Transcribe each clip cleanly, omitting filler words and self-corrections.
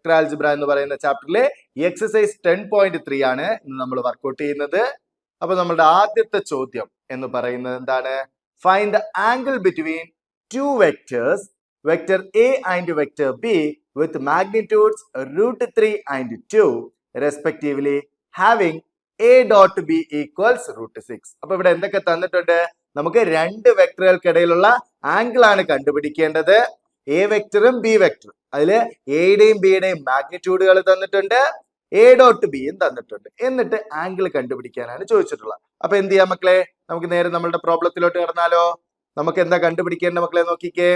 Vector algebra എന്ന് പറയുന്ന ചാപ്റ്ററിലെ exercise 10.3 ആണ് ഇന്ന് നമ്മൾ വർക്ക്ഔട്ട് ചെയ്യുന്നത്. അപ്പൊ നമ്മുടെ ആദ്യത്തെ ചോദ്യം എന്ന് പറയുന്നത് എന്താണ്? Find the angle between two vectors, vector a and vector B with magnitudes √3 and 2 respectively having a dot b equals √6. അപ്പൊ ഇവിടെ എന്തൊക്കെ തന്നിട്ടുണ്ട്? നമുക്ക് രണ്ട് വെക്ടറുകൾക്കിടയിലുള്ള ആംഗിൾ ആണ് കണ്ടുപിടിക്കേണ്ടത്. എ വെക്ടറും ബി വെക്ടറും, അതില് എയുടെയും ബിയുടെയും മാഗ്നിറ്റ്യൂഡുകൾ തന്നിട്ടുണ്ട്, എ ഡോട്ട് ബിയും തന്നിട്ടുണ്ട്. എന്നിട്ട് ആംഗിൾ കണ്ടുപിടിക്കാനാണ് ചോദിച്ചിട്ടുള്ളത്. അപ്പൊ എന്ത് ചെയ്യാം മക്കളെ? നമുക്ക് നേരെ നമ്മളുടെ പ്രോബ്ലത്തിലോട്ട് കടന്നാലോ? നമുക്ക് എന്താ കണ്ടുപിടിക്കേണ്ട മക്കളെ? നോക്കിക്കേ,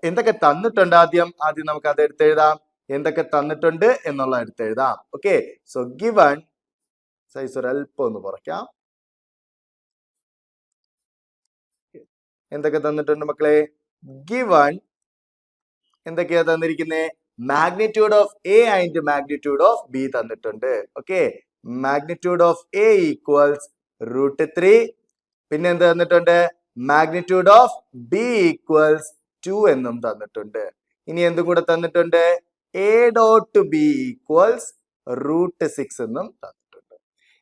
എന്തൊക്കെ തന്നിട്ടുണ്ട്. ആദ്യം നമുക്ക് അത് എടുത്തെഴുതാം. എന്തൊക്കെ തന്നിട്ടുണ്ട് എന്നുള്ള എടുത്തെഴുതാം. ഓക്കെ, സോ ഗിവൺ സൈസ് ഒരു അല്പം ഒന്ന് കുറയ്ക്കാം. എന്തൊക്കെ തന്നിട്ടുണ്ട് മക്കളെ? ഗിവൺ എന്തൊക്കെയാ തന്നിരിക്കുന്നത്? Magnitude of A and magnitude of b തന്നിട്ടുണ്ട്. Okay, magnitude of A equals √3. പിന്നെ എന്ത് തന്നിട്ടുണ്ട്? മാഗ്നിറ്റ്യൂഡ് ഓഫ് ബി ഈക്വൽസ് 2 എന്നും തന്നിട്ടുണ്ട്. ഇനി എന്തും കൂടെ തന്നിട്ടുണ്ട്? എ ഡോട്ട് ബി ഈക്വൽസ് √6 എന്നും തന്നിട്ടുണ്ട്.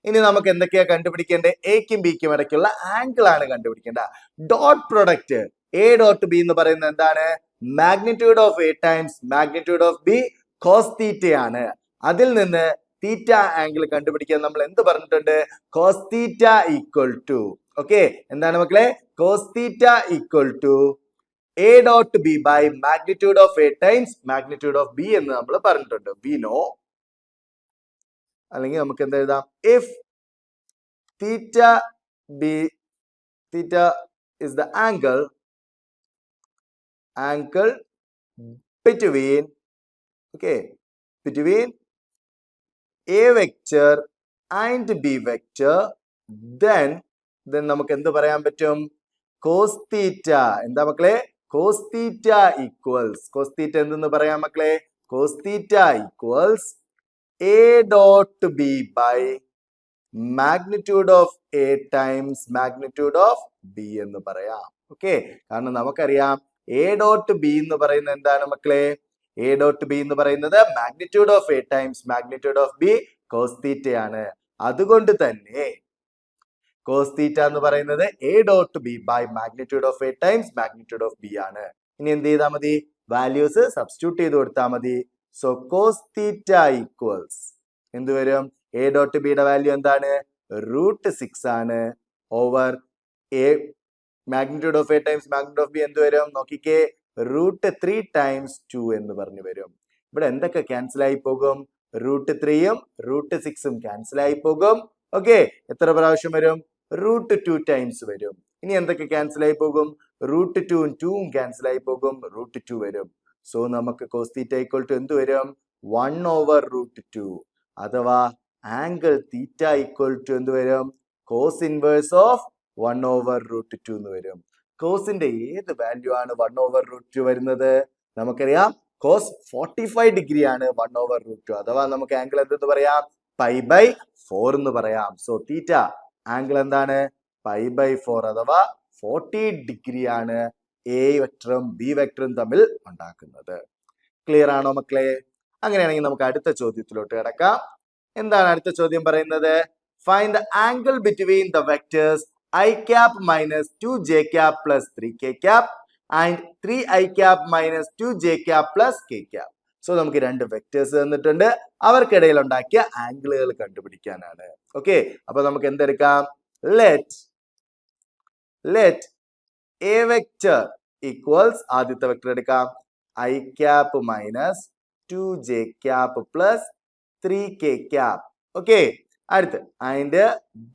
ഇനി നമുക്ക് എന്തൊക്കെയാ കണ്ടുപിടിക്കേണ്ടത്? എക്കും ബിക്കും ഇടയ്ക്കുള്ള ആംഗിൾ ആണ് കണ്ടുപിടിക്കേണ്ടത്. Dot product A dot B എന്ന് പറയുന്നത് എന്താണ്? Magnitude of A times magnitude of B cos theta ആണ്. അതിൽ നിന്ന് തീറ്റ ആംഗിൾ കണ്ടുപിടിക്കാൻ നമ്മൾ എന്ത് പറഞ്ഞിട്ടുണ്ട്? Cos theta equal to, okay, എന്താണ് മക്കളെ? Cos theta equal to A dot B by magnitude of A times magnitude of B എന്ന് നമ്മൾ പറഞ്ഞിട്ടുണ്ട്. വി നോ, അല്ലെങ്കിൽ നമുക്ക് എന്ത് എഴുതാം? If theta B, theta is the angle between, okay, between a vector and b vector, then നമുക്ക് എന്ത് പറയാൻ പറ്റും? cos theta. എന്താ മക്കളെ? cos theta equals, cos theta എന്തെന്ന് പറയാം മക്കളെ? cos theta equals a dot b by magnitude of A times magnitude of B എന്ന് പറയാം. ഓക്കെ, കാരണം നമുക്കറിയാം എ ഡോട്ട് ബി എന്ന് പറയുന്നത് എന്താണ് മക്കളെ? എ ഡോട്ട് ബി എന്ന് പറയുന്നത് magnitude of A times magnitude of B cos തീറ്റയാണ്. അതുകൊണ്ട് തന്നെ കോസ് തീറ്റ എന്ന് പറയുന്നത് A dot B by magnitude of A times magnitude of B ആണ്. ഇനി എന്ത് ചെയ്താൽ മതി? വാല്യൂസ് സബ്സ്റ്റിറ്റ്യൂട്ട് ചെയ്ത് കൊടുത്താൽ മതി. സോ കോസ് തീറ്റ ഈക്വൽസ് എന്ത് വരും? എ ഡോട്ട് ബിയുടെ വാല്യൂ എന്താണ്? √6 ആണ്. Over A magnitude of A times magnitude of B എന്ത് വരും? നോക്കിക്കേ, √3 ടൈംസ് 2 എന്ന് പറഞ്ഞു വരും. ഇവിടെ എന്തൊക്കെ ക്യാൻസൽ ആയി പോകും? √3യും √6ഉം ക്യാൻസൽ ആയി പോകും. ഓക്കെ, എത്ര പ്രാവശ്യം വരും? √2 ടൈംസ് വരും. ഇനി എന്തൊക്കെ ക്യാൻസൽ ആയി പോകും? √2ഉം 2ഉം ക്യാൻസൽ ആയി പോകും. √2 വരും. സോ നമുക്ക് കോസ് തീറ്റ ഈക്വൽ ടു എന്ത് വരും? 1/√2. അഥവാ ആംഗിൾ തീറ്റ ഈക്വൽ ടു എന്ത് വരും? കോസ് ഇൻവേഴ്സ് ഓഫ് 1/√2 എന്ന് വരും. കോസിന്റെ ഏത് വാല്യൂ ആണ് 1/√2 വരുന്നത്? നമുക്കറിയാം കോസ് 45 ഡിഗ്രി ആണ് 1/√2. അഥവാ നമുക്ക് ആംഗിൾ എന്തെന്ന് പറയാം? π/4 എന്ന് പറയാം. സോ തീറ്റ ആംഗിൾ എന്താണ്? π/4 അഥവാ 40 ഡിഗ്രി ആണ് എ വെക്ടറും ബി വെക്ടറും തമ്മിൽ ഉണ്ടാക്കുന്നത്. ക്ലിയർ ആണോ മക്കളെ? അങ്ങനെയാണെങ്കിൽ നമുക്ക് അടുത്ത ചോദ്യത്തിലോട്ട് കിടക്കാം. എന്താണ് അടുത്ത ചോദ്യം പറയുന്നത്? Find the angle between the vectors i cap minus 2j cap plus 3k cap and 3i cap minus 2j cap plus k cap. So നമുക്ക് രണ്ട് വെക്ടേഴ്സ് തന്നിട്ടുണ്ട്, അവർക്കിടയിൽ ഉണ്ടാക്കിയ ആംഗിളുകൾ കണ്ടുപിടിക്കാനാണ്. ഓക്കെ, അപ്പൊ നമുക്ക് എന്തെടുക്കാം? ലെറ്റ് എ വെക്ടർ ഈക്വൽസ്, ആദ്യത്തെ വെക്ടർ എടുക്കാം, i cap minus 2j cap plus 3k cap. Okay, അടുത്ത് അതിന്റെ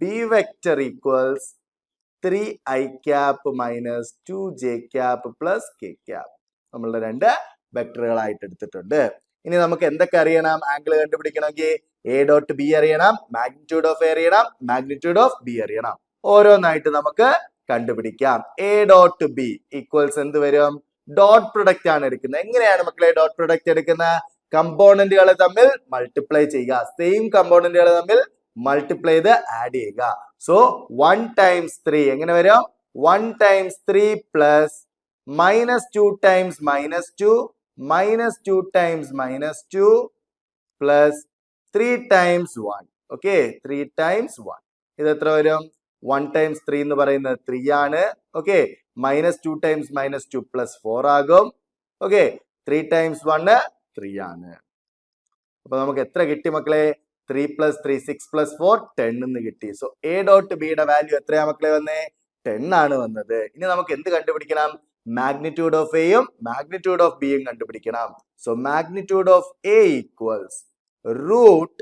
B vector equals 3i cap minus 2j cap plus k cap. നമ്മളുടെ രണ്ട് വെക്ടറുകളായിട്ട് എടുത്തിട്ടുണ്ട്. ഇനി നമുക്ക് എന്തൊക്കെ അറിയണം? ആംഗിൾ കണ്ടുപിടിക്കണമെങ്കിൽ എ ഡോട്ട് ബി അറിയണം, മാഗ്നിറ്റ്യൂഡ് ഓഫ് എ അറിയണം, മാഗ്നിറ്റ്യൂഡ് ഓഫ് ബി അറിയണം. ഓരോന്നായിട്ട് നമുക്ക് കണ്ടുപിടിക്കാം. എ ഡോട്ട് ബി ഈക്വൽസ് എന്ത് വരും? ഡോട്ട് പ്രൊഡക്റ്റ് ആണ് എടുക്കുന്നത്. എങ്ങനെയാണ് മക്കളെ ഡോട്ട് പ്രൊഡക്റ്റ് എടുക്കുന്നത്? കമ്പോണന്റുകളെ തമ്മിൽ മൾട്ടിപ്ലൈ ചെയ്യുക. സെയിം കമ്പോണന്റുകളെ തമ്മിൽ മൾട്ടിപ്ലൈ ചെയ്ത് ആഡ് ചെയ്യുക. സോ 1 times 3 എങ്ങനെ വരും? 1 times 3 plus -2 times -2 -2 times -2 plus 3 times 1. Okay, 3 times 1. ഇത് എത്ര വരും? 1 times 3 എന്ന് പറയുന്നത് 3 ആണ്. ഓക്കെ, -2 times -2 plus 4 ആകും. ഓക്കെ, 3 times 1 3 ആണ്. അപ്പൊ നമുക്ക് എത്ര കിട്ടി മക്കളെ? 3 plus 3 6 plus 4 10 എന്ന് കിട്ടി. സോ എ ഡോട്ട് ബിയുടെ വാല്യൂ എത്രയാ മക്കളെ വന്നേ? 10 ആണ് വന്നത്. ഇനി നമുക്ക് എന്ത് കണ്ടുപിടിക്കണം? മാഗ്നിറ്റ്യൂഡ് ഓഫ് എയും മാഗ്നിറ്റ്യൂഡ് ഓഫ് ബിയും കണ്ടുപിടിക്കണം. So magnitude of A equals root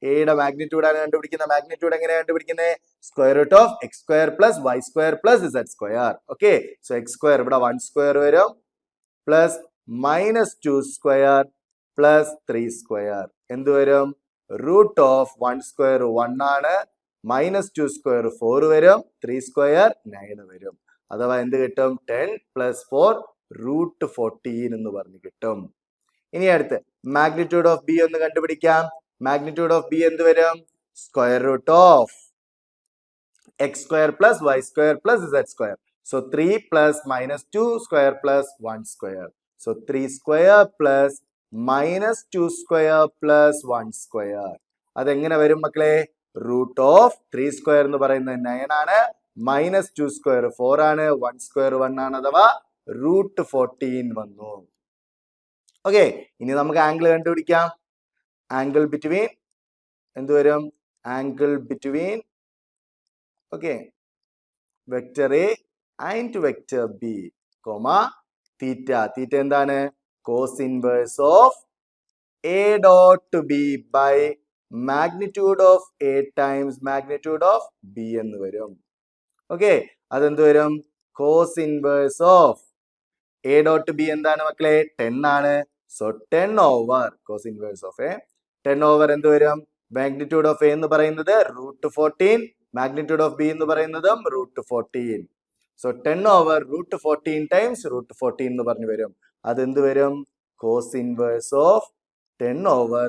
എയുടെ മാഗ്നിറ്റ്യൂഡ് ആണ് കണ്ടുപിടിക്കുന്നത്. മാഗ്നിറ്റ്യൂഡ് എങ്ങനെയാണ് കണ്ടുപിടിക്കുന്നത്? Square root of X square plus Y square plus Z square. Okay, so X square ഇവിടെ 1 സ്ക്വയർ വരും പ്ലസ് -2 സ്ക്വയർ പ്ലസ് 3 സ്ക്വയർ എന്ത് വരും? റൂട്ട് ഓഫ് 1 സ്ക്വയർ 1 ആണ്, -2 സ്ക്വയർ 4 വരും, 3 സ്ക്വയർ 9 വരും. അഥവാ എന്ത് കിട്ടും? 10 plus 4 റൂട്ട് 14 എന്ന് പറഞ്ഞ് കിട്ടും. ഇനി അടുത്ത് മാഗ്നിറ്റ്യൂഡ് ഓഫ് ബി ഒന്ന് കണ്ടുപിടിക്കാം. മാഗ്നിറ്റ്യൂഡ് ഓഫ് ബി എന്ത് വരും? Square root of X square plus Y square plus Z square. So 3 plus -2 square plus 1 square. So 3 square plus -2 square plus 1 square. അതെങ്ങനെ വരും മക്കളെ? റൂട്ട് ഓഫ് 3 സ്ക്വയർ എന്ന് പറയുന്നത് 9 ആണ്, -2 സ്ക്വയർ 4 ആണ്, 1 സ്ക്വയർ 1 ആണ്, അഥവാ റൂട്ട് 14 വന്നു. ഓക്കെ, ഇനി നമുക്ക് ആംഗിൾ കണ്ടുപിടിക്കാം. ആംഗിൾ ബിറ്റ്വീൻ എന്ത് വരും? Angle between okay vector a and vector b comma theta. Theta എന്താണ്? Cos inverse of a dot B by magnitude of A times magnitude of B എന്ന് വരും. ഓക്കെ, അതെന്ത് വരും? Cos inverse of a dot B എന്താണ് മക്കളെ? 10 ആണ്. So 10 over cos inverse of a 10 over എന്ത് വരും? മാഗ്നിറ്റ്യൂഡ് ഓഫ് എ എന്ന് പറയുന്നത് റൂട്ട് 14, മാഗ്നിറ്റ്യൂഡ് ഓഫ് ബി എന്ന് പറയുന്നതും root 14. So 10 over root 14 times root 14 എന്ന് പറഞ്ഞു വരും. അതെന്ത് വരും? Cos inverse of 10 over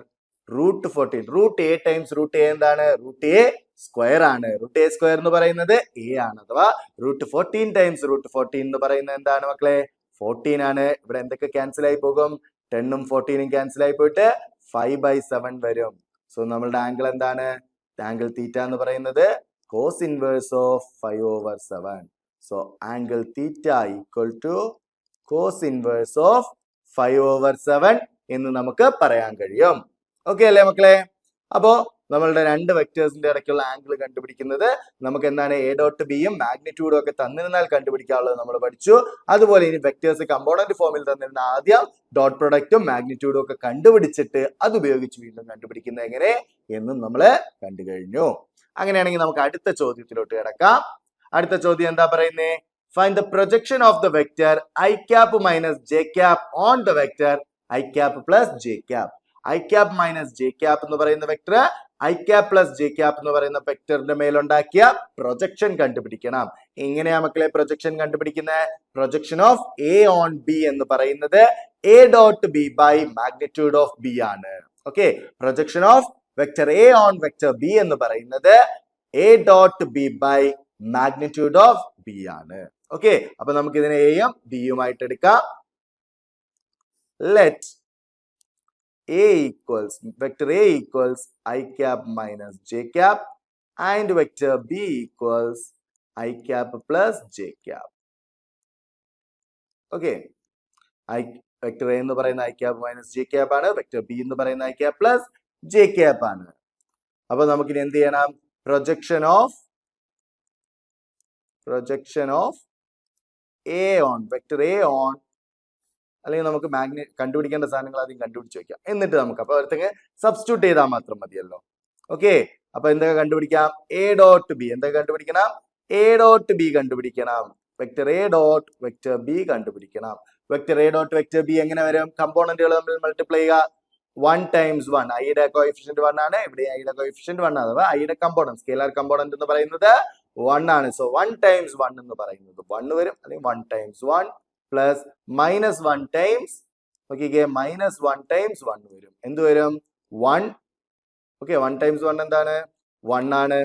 root 14. Root A times root A എന്താണ്? റൂട്ട് എ സ്ക്വയർ ആണ്. റൂട്ട് എ സ്ക്വയർ എന്ന് പറയുന്നത് എ ആണ്. അഥവാ റൂട്ട് 14 ടൈംസ് റൂട്ട് 14 എന്ന് പറയുന്നത് എന്താണ് മക്കളെ? 14 ആണ്. ഇവിടെ എന്തൊക്കെ ക്യാൻസൽ ആയി പോകും? 10ഉം 14ഉം ക്യാൻസൽ ആയി പോയിട്ട് 5/7 വരും. സോ നമ്മളുടെ ആംഗിൾ എന്താണ്? ആംഗിൾ തീറ്റ എന്ന് പറയുന്നത് cos inverse of 5/7. So angle theta equal to cos inverse of 5/7 എന്ന് നമുക്ക് പറയാൻ കഴിയും. ഓക്കെ അല്ലേ മക്കളെ? അപ്പോ നമ്മളുടെ രണ്ട് വെക്ടേഴ്സിന്റെ ഇടയ്ക്കുള്ള ആംഗിൾ കണ്ടുപിടിക്കുന്നത് നമുക്ക് എന്താണ്? എ ഡോട്ട് ബിയും മാഗ്നിറ്റ്യൂഡും ഒക്കെ തന്നിരുന്നാൽ കണ്ടുപിടിക്കാനുള്ളത് നമ്മൾ പഠിച്ചു. അതുപോലെ ഇനി വെക്ടേഴ്സ് കമ്പോണന്റ് ഫോമിൽ തന്നിരുന്ന ആദ്യം ഡോട്ട് പ്രൊഡക്റ്റും മാഗ്നിറ്റ്യൂഡും ഒക്കെ കണ്ടുപിടിച്ചിട്ട് അത് ഉപയോഗിച്ച് വീണ്ടും കണ്ടുപിടിക്കുന്നത് എങ്ങനെ എന്നും നമ്മൾ കണ്ടു കഴിഞ്ഞു. അങ്ങനെയാണെങ്കിൽ നമുക്ക് അടുത്ത ചോദ്യത്തിലോട്ട് കിടക്കാം. അടുത്ത ചോദ്യം എന്താ പറയുന്നേ? Find the projection of the vector I cap minus J cap on the vector I cap plus J cap. I cap minus J cap എന്ന് പറയുന്ന vector I cap plus J cap എന്ന് പറയുന്ന വെക്ടറിന്റെ മേലുണ്ടാക്കിയ പ്രൊജക്ഷൻ കണ്ടുപിടിക്കണം. എങ്ങനെയാ മക്കളെ projection കണ്ടുപിടിക്കുന്നത്? Projection of A on b എന്ന് പറയുന്നത് A dot B by magnitude of B ആണ്. Okay, projection of vector A on vector b എന്ന് പറയുന്നത് A dot B by magnitude of B ആണ്. ഓക്കെ, അപ്പൊ നമുക്ക് ഇതിനെ എയും ബിയുമായിട്ട് എടുക്കാം. Let A equals vector A equals I cap minus J cap and vector B equals I cap plus J cap. Okay, vector A എന്ന് പറയുന്ന I cap minus J cap ആണ്, vector B എന്ന് പറയുന്ന I cap plus J cap ആണ്. അപ്പൊ നമുക്കിനി എന്ത് ചെയ്യണം? Projection of A on vector A on അല്ലെങ്കിൽ നമുക്ക് കണ്ടുപിടിക്കേണ്ട സാധനങ്ങൾ ആദ്യം കണ്ടുപിടിച്ച് വെക്കാം. എന്നിട്ട് നമുക്ക് അപ്പൊ അടുത്തേക്ക് സബ്സ്റ്റിറ്റ്യൂട്ട് ചെയ്താൽ മാത്രം മതിയല്ലോ. ഓക്കെ, അപ്പൊ എന്തൊക്കെ കണ്ടുപിടിക്കാം? എ ഡോട്ട് ബി എന്തൊക്കെ കണ്ടുപിടിക്കണം? എ ഡോട്ട് ബി കണ്ടുപിടിക്കണം. Vector a dot vector b കണ്ടുപിടിക്കണം. Vector a dot vector b എങ്ങനെ വരും? കമ്പോണന്റുകൾ തമ്മിൽ മൾട്ടിപ്ലൈ ചെയ്യുക. 1 times 1 ഐയുടെ കോഎഫിഷ്യന്റ് 1 ആണ്. ഇവിടെ ഐയുടെ കോഎഫിഷ്യന്റ് 1 ആണ്. അഥവാ ഐയുടെ കമ്പോണന്റ് സ്കേലാർ കമ്പോണന്റ് എന്ന് പറയുന്നത് 1 ആണ്. സോ 1 times 1 എന്ന് പറയുന്നത് 1 വരും. അല്ലെങ്കിൽ 1 times 1 പ്ലസ് -1 ടൈംസ് നോക്കിക്കേ -1 ടൈംസ് 1 വരും. എന്ത് വരും? 1. ഓക്കെ, 1 times 1 എന്താണ്? 1 ആണ്.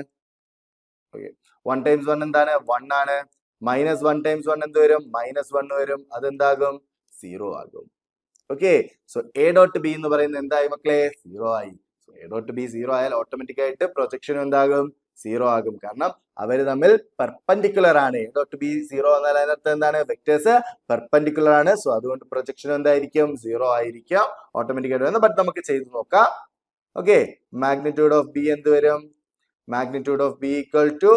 ഓക്കെ, 1 times 1 എന്താണ്? 1 ആണ്. -1 times 1 എന്ത് വരും? -1 വരും. അതെന്താകും? 0 ആകും. Okay. So A dot B എന്ന് പറയുന്നത് എന്തായി മക്കളെ? 0 ആയി. സോ എ ഡോട്ട് ബി 0 ആയാൽ ഓട്ടോമാറ്റിക് ആയിട്ട് പ്രൊജക്ഷൻ എന്താകും? 0 ആകും. കാരണം അവര് തമ്മിൽ പെർപെൻഡിക്കുലർ ആണ്. എ ഡോട്ട് ബി 0 എന്നാൽ അതിനർത്ഥം എന്താണ്? വെക്ടേഴ്സ് പെർപെൻഡിക്കുലർ ആണ്. സോ അതുകൊണ്ട് പ്രൊജക്ഷൻ എന്തായിരിക്കും? 0 ആയിരിക്കും ഓട്ടോമാറ്റിക് ആയിട്ട്. ബട്ട് നമുക്ക് ചെയ്ത് നോക്കാം. ഓക്കെ. മാഗ്നിറ്റ്യൂഡ് ഓഫ് ബി എന്ത് വരും? Magnitude of B equal to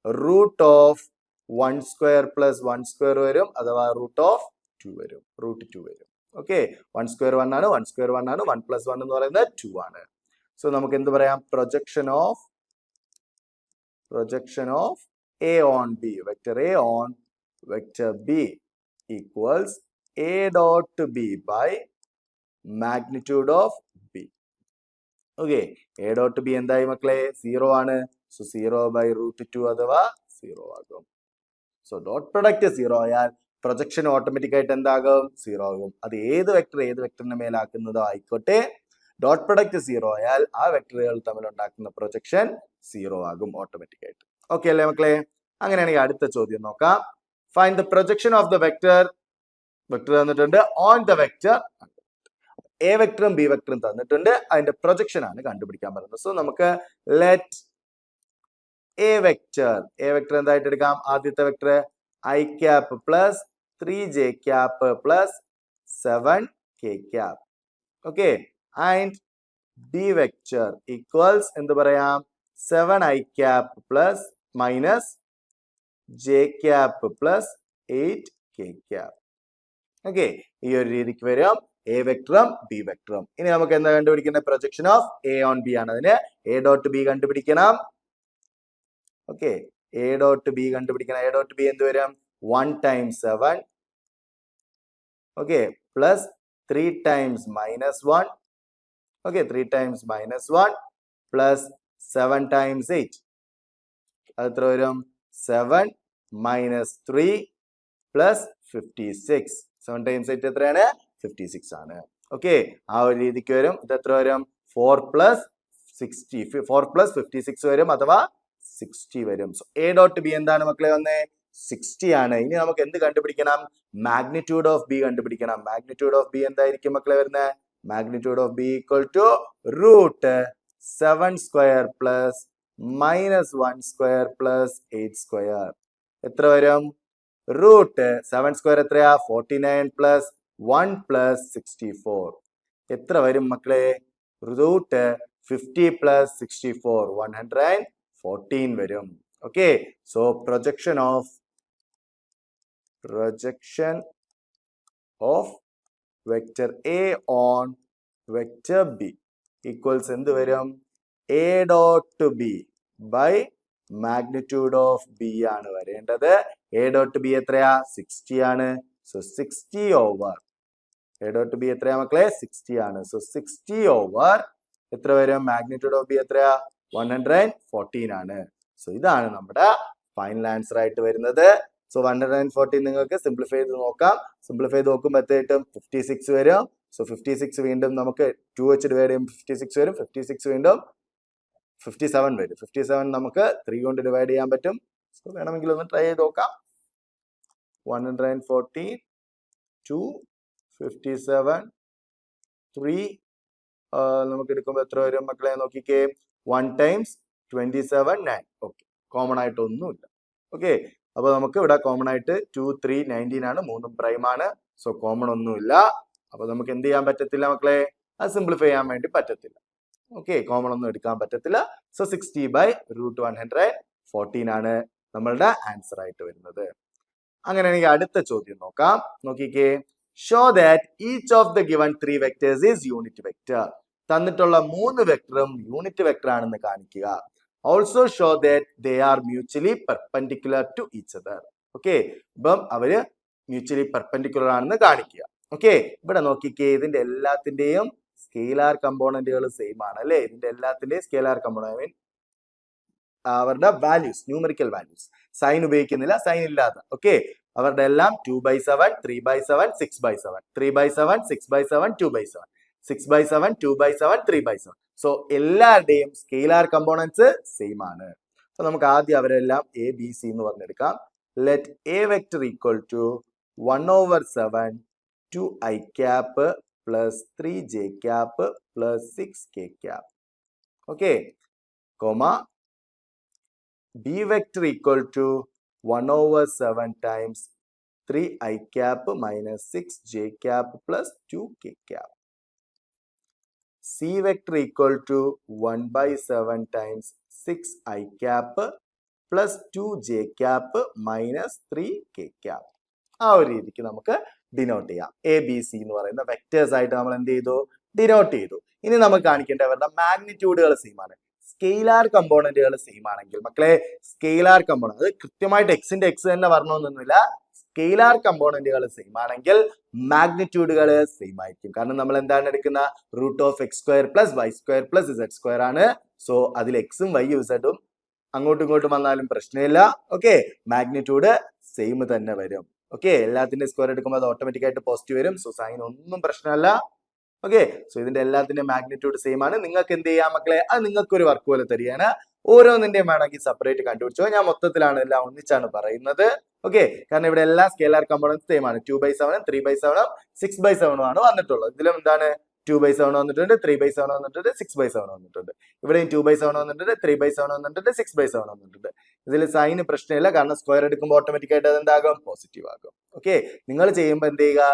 root of 1 square plus 1 square വരും, അഥവാ റൂട്ട് ഓഫ് 2 വരും. റൂട്ട് 2 വരും. ഓക്കെ. 1 സ്ക്വയർ 1 ആണ്, 1 സ്ക്വയർ 1 ആണ്, 1 പ്ലസ് 1 എന്ന് പറയുന്നത് 2 ആണ്. സോ നമുക്ക് എന്ത് പറയാം? Projection of A on B, vector A on vector B equals A dot B by magnitude of B. Okay. A dot B എന്തായി മക്കളെ? 0 ആണ്. സോ 0 ബൈ റൂട്ട് 2 അഥവാ 0 ആകും. സോ ഡോട്ട് പ്രൊഡക്റ്റ് 0 ആയാൽ പ്രൊജക്ഷൻ ഓട്ടോമാറ്റിക് ആയിട്ട് എന്താകും? 0 ആകും. അത് ഏത് വെക്ടറിന്റെ മേലാക്കുന്നതോ ആയിക്കോട്ടെ, ഡോട്ട് പ്രൊഡക്റ്റ് 0 ആയാൽ ആ വെക്ടറുകൾ തമ്മിൽ ഉണ്ടാക്കുന്ന പ്രൊജക്ഷൻ 0 ആകും ഓട്ടോമാറ്റിക് ആയിട്ട്. ഓക്കെ അല്ലേ മക്കളെ? അങ്ങനെയാണെങ്കിൽ അടുത്ത ചോദ്യം നോക്കാം. Find the projection of the vector തന്നിട്ടുണ്ട് ഓൺ ദ വെക്ടർ. എ വെക്ടറും ബി വെക്ടറും തന്നിട്ടുണ്ട്, അതിന്റെ പ്രൊജക്ഷൻ ആണ് കണ്ടുപിടിക്കാൻ പറയുന്നത്. സോ നമുക്ക് ലെറ്റ് എ വെക്ടർ എന്തായിട്ട് എടുക്കാം? ആദ്യത്തെ vector i cap plus 3j cap plus 7k cap. Okay. And B vector equals എന്ത് പറയാം? 7i cap plus minus j cap plus 8k cap. Okay. ഈ ഒരു രീതിക്ക് വരും എ വെക്ടറും ബി വെക്ടറും. ഇനി നമുക്ക് എന്താ കണ്ടുപിടിക്കുന്നത്? Projection of A on B ആണ്. അതിന് എ ഡോട്ട് ബി കണ്ടുപിടിക്കണം. ഓക്കെ. എ ഡോട്ട് ബി കണ്ടുപിടിക്കണം. എ ഡോട്ട് ബി എന്ത് വരും? 1 times 7, okay, plus 3 times minus 1, okay, 3 times minus 1 plus 7 times 8. അത് എത്ര വരും? 7 മൈനസ് 3 പ്ലസ് 56. 7 ടൈംസ് 8 എത്രയാണ്? 56 ആണ്. ഓക്കെ. ആ ഒരു രീതിക്ക് വരും. ഇത് എത്ര വരും? 4 പ്ലസ് 56 വരും, അഥവാ 60 വരും. സോ എ ഡോട്ട് ബി എന്താണ് മക്കളെ? വന്നേ 60 ആണ്. ഇനി നമുക്ക് എന്ത് കണ്ടുപിടിക്കണം? മാഗ്നിറ്റ്യൂഡ് ഓഫ് ബി കണ്ടുപിടിക്കണം. മാഗ്നിറ്റ്യൂഡ് ഓഫ് ബി എന്തായിരിക്കും മക്കളെ വരുന്നത്? Magnitude of B equal to root 7 square plus minus 1 square plus 8 square. എത്ര വരും? റൂട്ട് 7 സ്ക്വയർ എത്രയാ? 49 പ്ലസ് 1 പ്ലസ് 64. എത്ര വരും മക്കളെ? റൂട്ട് 50 പ്ലസ് 64 114 വരും. Okay. So projection of vector A on vector B equals എന്ത് വരും? A dot B by magnitude of B ആണ് വരേണ്ടത്. എ ഡോട്ട് ബി എത്രയാ? 60 ആണ്. So 60 over A dot B എത്രയാ മക്കളെ? 60 ആണ്. സോ 60 ഓവർ എത്ര വരും? മാഗ്നിറ്റ്യൂഡ് ഓഫ് ബി എത്രയാ? 114 ആണ്. സോ ഇതാണ് നമ്മുടെ ഫൈനൽ ആൻസർ ആയിട്ട് വരുന്നത്. സോ 114 നിങ്ങൾക്ക് സിംപ്ലിഫൈ ചെയ്ത് നോക്കാം. സിംപ്ലിഫൈ ചെയ്ത് നോക്കുമ്പോൾ എത്രയായിട്ടും 56 വരും. സോ 56 വീണ്ടും നമുക്ക് 2 വെച്ച് ഡിവൈഡ് ചെയ്യുമ്പോൾ 56 വരും. 56 വീണ്ടും 57 വരും. 57 നമുക്ക് 3 കൊണ്ട് ഡിവൈഡ് ചെയ്യാൻ പറ്റും. സോ വേണമെങ്കിൽ ഒന്ന് ട്രൈ ചെയ്ത് നോക്കാം. 114 2 57 3 നമുക്ക് എടുക്കുമ്പോൾ എത്ര വരും മക്കളെ? നോക്കിക്കേ. 1 ടൈംസ് 27 9. ഓക്കെ. കോമൺ ആയിട്ട് ഒന്നുമില്ല. ഓക്കെ. അപ്പൊ നമുക്ക് ഇവിടെ കോമൺ ആയിട്ട് 2 3 19 ആണ്. മൂന്നും പ്രൈം ആണ്. സോ കോമൺ ഒന്നുമില്ല. അപ്പൊ നമുക്ക് എന്ത് ചെയ്യാൻ പറ്റത്തില്ല മക്കളെ? അത് സിംപ്ലിഫൈ ചെയ്യാൻ വേണ്ടി പറ്റത്തില്ല. ഓക്കെ. കോമൺ ഒന്നും എടുക്കാൻ പറ്റത്തില്ല. സോ 60 ബൈ റൂട്ട് 114 ആണ് നമ്മളുടെ ആൻസർ ആയിട്ട് വരുന്നത്. അങ്ങനെയാണെങ്കിൽ അടുത്ത ചോദ്യം നോക്കാം. നോക്കിക്കേ. Show that each of the given 3 vectors is unit vector. തന്നിട്ടുള്ള 3 വെക്ടറും യൂണിറ്റ് വെക്ടർ ആണെന്ന് കാണിക്കുക. Also show that they are mutually perpendicular to each other. Okay. ഇപ്പം അവര് മ്യൂച്വലി പെർപെൻഡിക്കുലർ ആണെന്ന് കാണിക്കുക. ഓക്കെ. ഇവിടെ നോക്കിക്കേ. ഇതിന്റെ എല്ലാത്തിന്റെയും സ്കെയിലാർ കമ്പോണന്റുകൾ സെയിം ആണ് അല്ലെ? ഇതിന്റെ എല്ലാത്തിന്റെയും സ്കെയിലാർ കമ്പോണന്റ് അവരുടെ വാല്യൂസ്, ന്യൂമറിക്കൽ വാല്യൂസ്. സൈൻ ഉപയോഗിക്കുന്നില്ല, സൈൻ ഇല്ലാത്ത. ഓക്കെ. അവരുടെ എല്ലാം 2/7 3/7 6/7 3/7 6/7 2/7 6/7 2/7 3/7. സോ എല്ലാവരുടെയും സ്കെയിലാർ കമ്പോണൻസ് സെയിം ആണ്. അപ്പൊ നമുക്ക് ആദ്യം അവരെല്ലാം എ ബി സി എന്ന് പറഞ്ഞെടുക്കാം. Let a vector equal to 1/7 2i cap plus 3j cap plus 6k cap. Okay, comma b vector equal to 1 over 7 times 3i cap minus 6j cap plus 2k cap. C vector equal to 1 by 7 times 6i cap plus 2j cap minus 3k cap. ആ ഒരു രീതിക്ക് നമുക്ക് denote ചെയ്യാം. A b c എന്ന് പറയുന്ന vectors ആയിട്ട് നമ്മൾ എന്ത് ചെയ്തു, ഡിനോട്ട് ചെയ്തു. ഇനി നമുക്ക് കാണിക്കേണ്ട അവരുടെ മാഗ്നിറ്റ്യൂഡുകൾ സെയിം ആണ്. സ്കെയിലാർ കമ്പോണന്റുകൾ സെയിം ആണെങ്കിൽ മക്കളെ, സ്കെയിലാർ കമ്പോണന്റ് അത് കൃത്യമായിട്ട് എക്സിന്റെ എക്സ് തന്നെ വരണമെന്നൊന്നുമില്ല. സ്കെയിലാർ കമ്പോണന്റുകൾ സെയിം ആണെങ്കിൽ മാഗ്നിറ്റ്യൂഡുകൾ സെയിം ആയിരിക്കും. കാരണം നമ്മൾ എന്താണ് എടുക്കുന്ന, root of X square plus Y square plus Z square ആണ്. സോ അതിൽ എക്സും വൈയും ഇസഡും അങ്ങോട്ടും ഇങ്ങോട്ടും വന്നാലും പ്രശ്നമില്ല. ഓക്കെ, മാഗ്നിറ്റ്യൂഡ് സെയിം തന്നെ വരും. ഓക്കെ, എല്ലാത്തിന്റെ സ്ക്വയർ എടുക്കുമ്പോൾ അത് ഓട്ടോമാറ്റിക് ആയിട്ട് പോസിറ്റീവ് വരും. സോ സൈൻ ഒന്നും പ്രശ്നമല്ല. ഓക്കെ, സോ ഇതിന്റെ എല്ലാത്തിന്റെ മാഗ്നിറ്റ്യൂഡ് സെയിം ആണ്. നിങ്ങൾക്ക് എന്ത് ചെയ്യാം മക്കളെ, അത് നിങ്ങൾക്ക് ഒരു വർക്ക് പോലെ തരികയാണ്. ഓരോന്നിന്റെയും വേണമെങ്കിൽ സെപ്പറേറ്റ് കണ്ടുപിടിച്ചോ. ഞാൻ മൊത്തത്തിലാണ് എല്ലാം ഒന്നിച്ചാണ് പറയുന്നത്. ഓക്കെ, കാരണം ഇവിടെ എല്ലാ സ്കെയിലാർ കമ്പോണൻസ് സെയിം ആണ്. 2/7 3/7 6/7 ആണ് വന്നിട്ടുള്ളത്. ഇതിലും എന്താണ് 2/7 വന്നിട്ടുണ്ട്, 3/7 വന്നിട്ടുണ്ട്, 6/7 വന്നിട്ടുണ്ട്. ഇവിടെയും 2/7 വന്നിട്ടുണ്ട്, 3/7 വന്നിട്ടുണ്ട്, 6/7 വന്നിട്ടുണ്ട്. ഇതിൽ സൈന് പ്രശ്നമില്ല, കാരണം സ്ക്വയർ എടുക്കുമ്പോൾ ഓട്ടോമാറ്റിക് ആയിട്ട് അത് എന്താകും, പോസിറ്റീവ് ആകും. ഓക്കെ, നിങ്ങൾ ചെയ്യുമ്പോൾ എന്ത് ചെയ്യുക,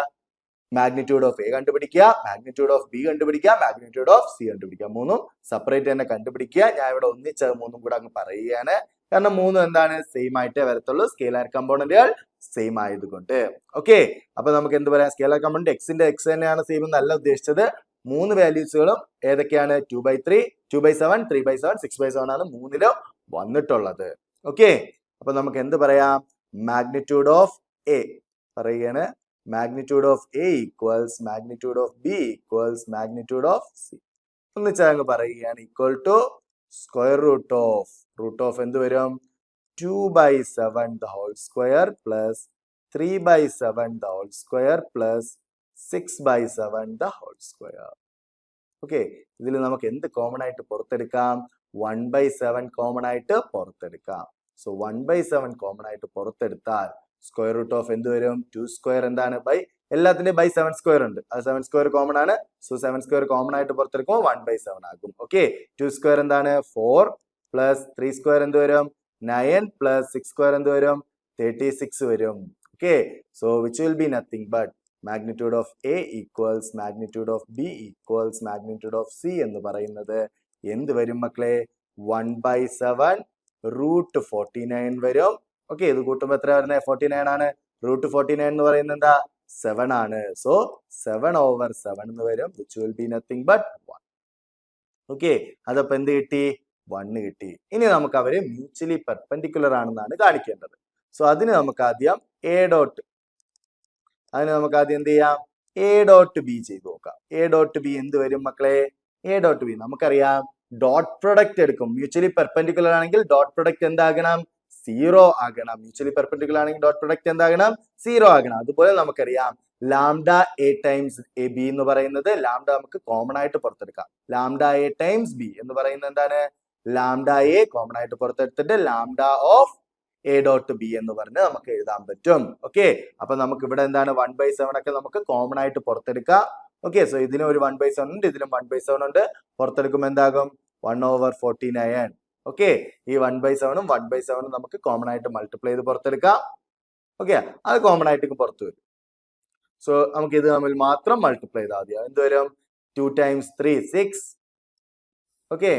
മാഗ്നിറ്റ്യൂഡ് ഓഫ് എ കണ്ടുപിടിക്കുക, മാഗ്നിറ്റ്യൂഡ് ഓഫ് ബി കണ്ടുപിടിക്കുക, മാഗ്നിറ്റ്യൂഡ് ഓഫ് സി കണ്ടുപിടിക്കുക. മൂന്നും സെപ്പറേറ്റ് തന്നെ കണ്ടുപിടിക്കുക. ഞാൻ ഇവിടെ ഒന്നിച്ച് മൂന്നും കൂടെ അങ്ങ് പറയുകയാണ്. കാരണം മൂന്നും എന്താണ്, സെയിം ആയിട്ടേ വരത്തുള്ളൂ. സ്കെയിലാർ കമ്പോണന്റുകൾ സെയിം ആയതുകൊണ്ട്. ഓക്കെ, അപ്പൊ നമുക്ക് എന്ത് പറയാം, സ്കെയിലാർ കമ്പോണന്റ് എക്സിന്റെ എക്സ് തന്നെയാണ് സെയിം എന്നല്ല ഉദ്ദേശിച്ചത്. മൂന്ന് വാല്യൂസുകളും ഏതൊക്കെയാണ്, 2/3 2/7 3/7 6/7 ആണ് മൂന്നിലും വന്നിട്ടുള്ളത്. ഓക്കെ, അപ്പൊ നമുക്ക് എന്ത് പറയാം, മാഗ്നിറ്റ്യൂഡ് ഓഫ് എ പറയുകയാണ്, magnitude of A equals magnitude of B equals magnitude of C. ഒന്നിച്ചങ്ങ് പറയുകയാണ്, equal to square root of എന്ത് വരും, 2/7 the whole square plus 3/7 the whole square plus 6/7 the whole square. Okay, ഇതിൽ നമുക്ക് എന്ത് common ആയിട്ട് പുറത്തെടുക്കാം, 1/7 common ആയിട്ട് പുറത്തെടുക്കാം. So 1/7 common ആയിട്ട് പുറത്തെടുത്താൽ square root of എന്ത് വരും, 2 സ്ക്വയർ എന്താണ്, ബൈ എല്ലാത്തിന്റെയും ബൈ 7 സ്ക്വയർ ഉണ്ട്. അത് 7 സ്ക്വയർ കോമൺ ആണ്. സോ 7 സ്ക്വയർ കോമൺ ആയിട്ട് പുറത്തെടുക്കുമ്പോൾ 1/7 ആകും. ഓക്കെ, 2 സ്ക്വയർ എന്താണ് 4 പ്ലസ് 3 സ്ക്വയർ എന്ത് വരും 9 പ്ലസ് 6 സ്ക്വയർ എന്ത് വരും 36 വരും. Okay, so which will be nothing but magnitude of A equals magnitude of B equals magnitude of C എന്ന് പറയുന്നത് എന്ത് വരും മക്കളെ, 1/7 റൂട്ട് 49 വരും. ഓക്കെ, ഇത് കൂട്ടുമ്പോൾ എത്ര വരുന്നത്, 49 ആണ്. റൂട്ട് 49 എന്ന് പറയുന്നത് എന്താ, 7 ആണ്. സോ 7/7 എന്ന് വരും, which will be nothing but 1. Okay, അതപ്പോ എന്ത് കിട്ടി, 1 കിട്ടി. ഇനി നമുക്ക് അവര് മ്യൂച്വലി പെർപെൻഡിക്കുലർ ആണെന്നാണ് കാണിക്കേണ്ടത്. സോ അതിന് നമുക്ക് ആദ്യം എന്ത് ചെയ്യാം, എ ഡോട്ട് ബി ചെയ്ത് നോക്കാം. എ ഡോട്ട് ബി എന്ത് വരും മക്കളെ, എ ഡോട്ട് ബി നമുക്കറിയാം ഡോട്ട് പ്രൊഡക്റ്റ് എടുക്കും. മ്യൂച്വലി പെർപെൻഡിക്കുലർ ആണെങ്കിൽ ഡോട്ട് പ്രൊഡക്റ്റ് എന്താകണം, 0 ആകണം. മ്യൂച്വലി പെർപെൻഡിക്കുലർ ആണെങ്കിൽ ഡോട്ട് പ്രൊഡക്റ്റ് എന്താകണം, 0 ആകണം. അതുപോലെ നമുക്കറിയാം lambda a times a b എന്ന് പറയുന്നത്, ലാംഡ നമുക്ക് കോമൺ ആയിട്ട് പുറത്തെടുക്കാം. ലാംഡ എ ടൈംസ് ബി എന്ന് പറയുന്നത് എന്താണ്, ലാംഡ എ കോമൺ ആയിട്ട് പുറത്തെടുത്തിട്ട് lambda of a dot B എന്ന് പറഞ്ഞ് നമുക്ക് എഴുതാൻ പറ്റും. ഓക്കെ, അപ്പൊ നമുക്ക് ഇവിടെ എന്താണ് 1/7 ഒക്കെ നമുക്ക് കോമൺ ആയിട്ട് പുറത്തെടുക്കാം. ഓക്കെ, സോ ഇതിനും ഒരു 1/7 ഉണ്ട്, ഇതിലും 1/7 ഉണ്ട്. പുറത്തെടുക്കുമ്പോൾ എന്താകും 1/49. ഓക്കെ, ഈ 1/7 1/7 നമുക്ക് കോമൺ ആയിട്ട് മൾട്ടിപ്ലൈ ചെയ്ത് പുറത്തെടുക്കാം. ഓക്കെ, അത് കോമൺ ആയിട്ട് പുറത്തു വരും. സോ നമുക്ക് ഇത് തമ്മിൽ മാത്രം മൾട്ടിപ്ലൈ ചെയ്താൽ മതി. എന്ത് വരും, 2 times 3 6. ഓക്കെ,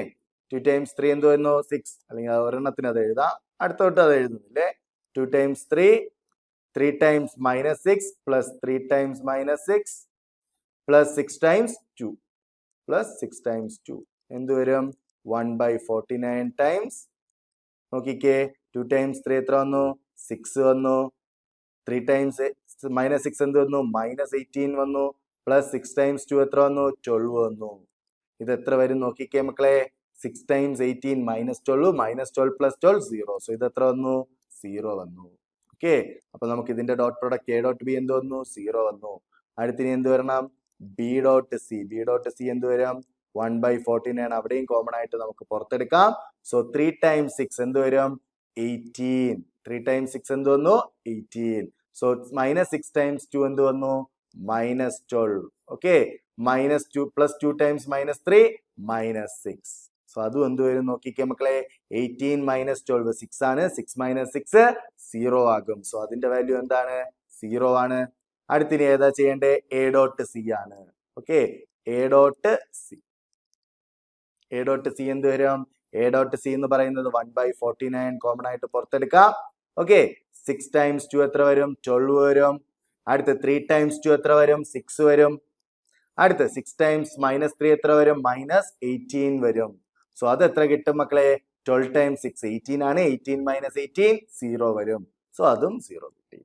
2 times 3 എന്ത് വരുന്നു 6. അല്ലെങ്കിൽ ഒരെണ്ണത്തിന് അത് എഴുതാം, അടുത്തോട്ട് അത് എഴുതുന്നില്ലേ. 2 times 3 3 times -6 plus 3 times -6 plus 6 times 2 plus 6 times 2 എന്ത് വരും, 1/49 ടൈംസ്. നോക്കിക്കേ, 2 times 3 എത്ര വന്നു, 6 വന്നു. 3 times -6 എന്ത് വന്നു, -18 വന്നു. പ്ലസ് 6 times 2 എത്ര വന്നു, 12 വന്നു. ഇത് എത്ര വരും നോക്കിക്കേ മക്കളെ, 6 times 18 -12 -12 plus 12 0. സോ ഇത് എത്ര വന്നു, 0 വന്നു. ഓക്കെ, അപ്പൊ നമുക്ക് ഇതിന്റെ dot product A dot B എന്ത് വന്നു, 0 വന്നു. അടുത്തിന് എന്ത് വരണം, B dot C. B dot C എന്ത് വരും, 1/49. അവിടെയും കോമൺ ആയിട്ട് നമുക്ക് പുറത്തെടുക്കാം. സോ 3 times 6 എന്ത് വരും, 18. 3 times 6 എന്ത് വന്നു, 18. സോ -6 times 2 എന്ത് വന്നു, -12. Okay, -2 + 2 times -3 -6. സോ അതും എന്ത് വരും നോക്കിക്കേ മക്കളെ, 18 - 12 6 ആണ്. 6 - 6 0 ആകും. സോ അതിന്റെ വാല്യൂ എന്താണ്? 0 ആണ്. അടുത്തിനി ഏതാ ചെയ്യേണ്ടത്? എ ഡോട്ട് സി ആണ്. Okay, A dot C. A dot C എന്ത് വരും? എ ഡോട്ട് സി എന്ന് പറയുന്നത് 1/49 കോമൺ ആയിട്ട് പുറത്തെടുക്കാം. ഓക്കെ, 6 times 2 എത്ര വരും? 12 വരും. അടുത്ത് 3 times 2 എത്ര വരും? 6 വരും. അടുത്ത് 6 times -3 എത്ര വരും? -18 വരും. സോ അത് എത്ര കിട്ടും മക്കളെ? 12 times 6 18 ആണ്. 18 - 18 0 വരും. സോ അതും 0 കിട്ടി.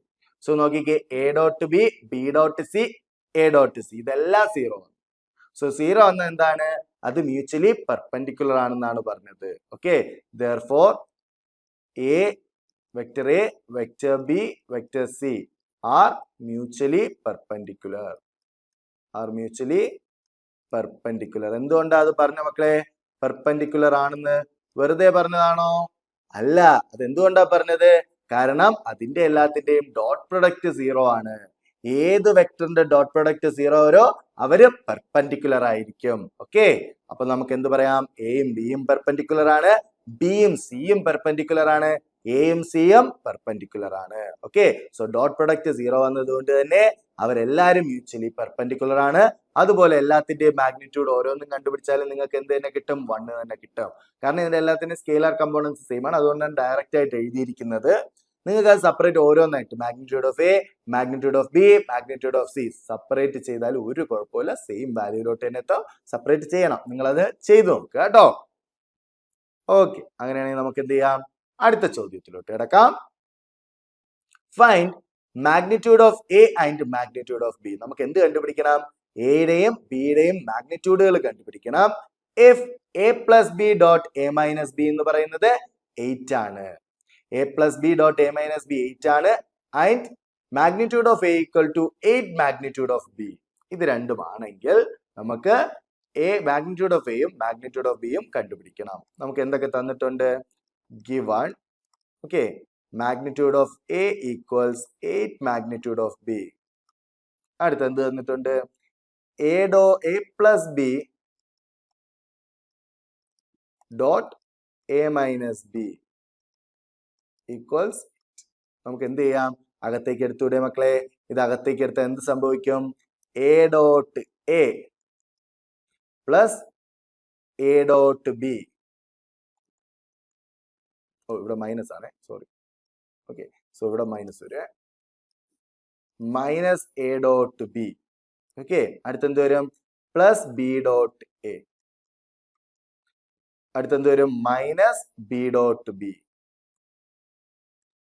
സോ നോക്കിക്കേ, A dot B, B dot C, A dot C, ഇതെല്ലാം 0 ആണ്. സോ 0 എന്ന എന്താണ്? അത് മ്യൂച്വലി പെർപെൻഡിക്കുലർ ആണെന്നാണ് പറഞ്ഞത്. Okay, therefore A vector A, vector B, vector C R mutually perpendicular. എന്തുകൊണ്ടാണ് അത് പറഞ്ഞ മക്കളെ പെർപെൻഡിക്കുലർ ആണെന്ന്? വെറുതെ പറഞ്ഞതാണോ? അല്ല. അതെന്തുകൊണ്ടാ പറഞ്ഞത്? കാരണം അതിന്റെ എല്ലാത്തിന്റെയും ഡോട്ട് പ്രൊഡക്റ്റ് 0 ആണ്. ഏത് വെക്ടറിന്റെ ഡോട്ട് പ്രൊഡക്റ്റ് 0 വരോ അവര് പെർപെൻഡിക്കുലർ ആയിരിക്കും. ഓക്കെ, അപ്പൊ നമുക്ക് എന്ത് പറയാം? എയും ബിയും പെർപെൻഡിക്കുലർ ആണ്, ബിയും സിയും പെർപെൻഡിക്കുലർ ആണ്, എയും സിയും പെർപെൻഡിക്കുലർ ആണ്. ഓക്കെ, സോ ഡോട്ട് പ്രൊഡക്റ്റ് 0 വന്നതുകൊണ്ട് തന്നെ അവരെല്ലാരും മ്യൂച്വലി പെർപെൻഡിക്കുലർ ആണ്. അതുപോലെ എല്ലാത്തിന്റെയും മാഗ്നിറ്റ്യൂഡ് ഓരോന്നും കണ്ടുപിടിച്ചാലും നിങ്ങൾക്ക് എന്ത് തന്നെ കിട്ടും? 1 തന്നെ കിട്ടും. കാരണം ഇതിന്റെ എല്ലാത്തിന്റെയും സ്കെയിലാർ കമ്പോണൻസ് സെയിം ആണ്. അതുകൊണ്ടാണ് ഡയറക്റ്റ് ആയിട്ട് എഴുതിയിരിക്കുന്നത്. നിങ്ങൾക്ക് അത് സെപ്പറേറ്റ് ഓരോന്നായിട്ട് magnitude of A, magnitude of B, magnitude of C separate ചെയ്താൽ ഒരു കുഴപ്പമില്ല. സെയിം വാല്യൂയിലോട്ട് തന്നെ എത്തോ. സെപ്പറേറ്റ് ചെയ്യണം. നിങ്ങളത് ചെയ്തു നോക്കുക കേട്ടോ. ഓക്കെ, അങ്ങനെയാണെങ്കിൽ നമുക്ക് എന്ത് ചെയ്യാം? അടുത്ത ചോദ്യത്തിലോട്ട് കിടക്കാം. Find magnitude of A and magnitude of B. നമുക്ക് എന്ത് കണ്ടുപിടിക്കണം? എയുടെയും ബിയുടെയും മാഗ്നിറ്റ്യൂഡുകൾ കണ്ടുപിടിക്കണം. If A plus B dot A minus B എന്ന് പറയുന്നത് 8 ആണ്. A plus B dot A minus B 8 ആണ്. And magnitude of A equal to 8 magnitude of B. ഇത് രണ്ടുമാണെങ്കിൽ നമുക്ക് എ മാഗ്നിറ്റ്യൂഡ് ഓഫ് എയും മാഗ്നിറ്റ്യൂഡ് ഓഫ് ബിയും കണ്ടുപിടിക്കണം. നമുക്ക് എന്തൊക്കെ തന്നിട്ടുണ്ട്? Given. Okay, magnitude of A equals 8 magnitude of B. അടുത്ത എന്ത് തന്നിട്ടുണ്ട്? A plus B dot A minus B equals. നമുക്ക് എന്ത് ചെയ്യാം? അകത്തേക്ക് എടുത്തൂടെ മക്കളെ? ഇത് അകത്തേക്ക് എടുത്താൽ എന്ത് സംഭവിക്കും? A dot A plus A dot B. ഓ, ഇവിടെ മൈനസ് ആണ്, സോറി. ഓക്കെ, സോ ഇവിടെ മൈനസ് വരും. Minus a dot b. Okay, അടുത്തെന്ത് വരും? Plus B dot a. അടുത്തെന്ത് വരും? Minus B dot b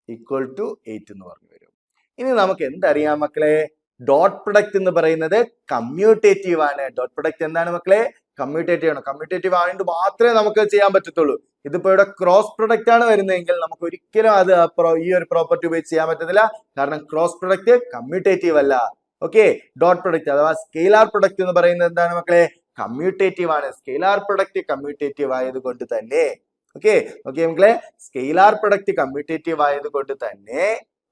equal to 8 എന്ന് പറഞ്ഞു വരും. ഇനി നമുക്ക് എന്തറിയാം മക്കളെ? ഡോട്ട് പ്രൊഡക്റ്റ് എന്ന് പറയുന്നത് കമ്മ്യൂട്ടേറ്റീവ് ആണ്. ഡോട്ട് പ്രൊഡക്റ്റ് എന്താണ് മക്കളെ? കമ്മ്യൂട്ടേറ്റീവ് ആണ്. കമ്മ്യൂട്ടേറ്റീവ് ആയതുകൊണ്ട് മാത്രമേ നമുക്ക് ചെയ്യാൻ പറ്റത്തുള്ളൂ. ഇതിപ്പോ ഇവിടെ ക്രോസ് പ്രൊഡക്റ്റ് ആണ് വരുന്നതെങ്കിൽ നമുക്ക് ഒരിക്കലും അത് ഈ ഒരു പ്രോപ്പർട്ടി ഉപയോഗിച്ച് ചെയ്യാൻ പറ്റത്തില്ല. കാരണം ക്രോസ് പ്രൊഡക്റ്റ് കമ്മ്യൂട്ടേറ്റീവ് അല്ല. ഓക്കെ, ഡോട്ട് പ്രൊഡക്റ്റ് അഥവാ സ്കെയിലാർ പ്രൊഡക്റ്റ് എന്ന് പറയുന്നത് എന്താണ് മക്കളെ? കമ്മ്യൂട്ടേറ്റീവ് ആണ്. സ്കെയിലാർ പ്രൊഡക്റ്റ് കമ്മ്യൂട്ടേറ്റീവ് ആയതുകൊണ്ട് തന്നെ ഓക്കെ മക്കളെ, സ്കെയിലാർ പ്രൊഡക്റ്റ് കമ്മ്യൂട്ടേറ്റീവ് ആയതുകൊണ്ട് തന്നെ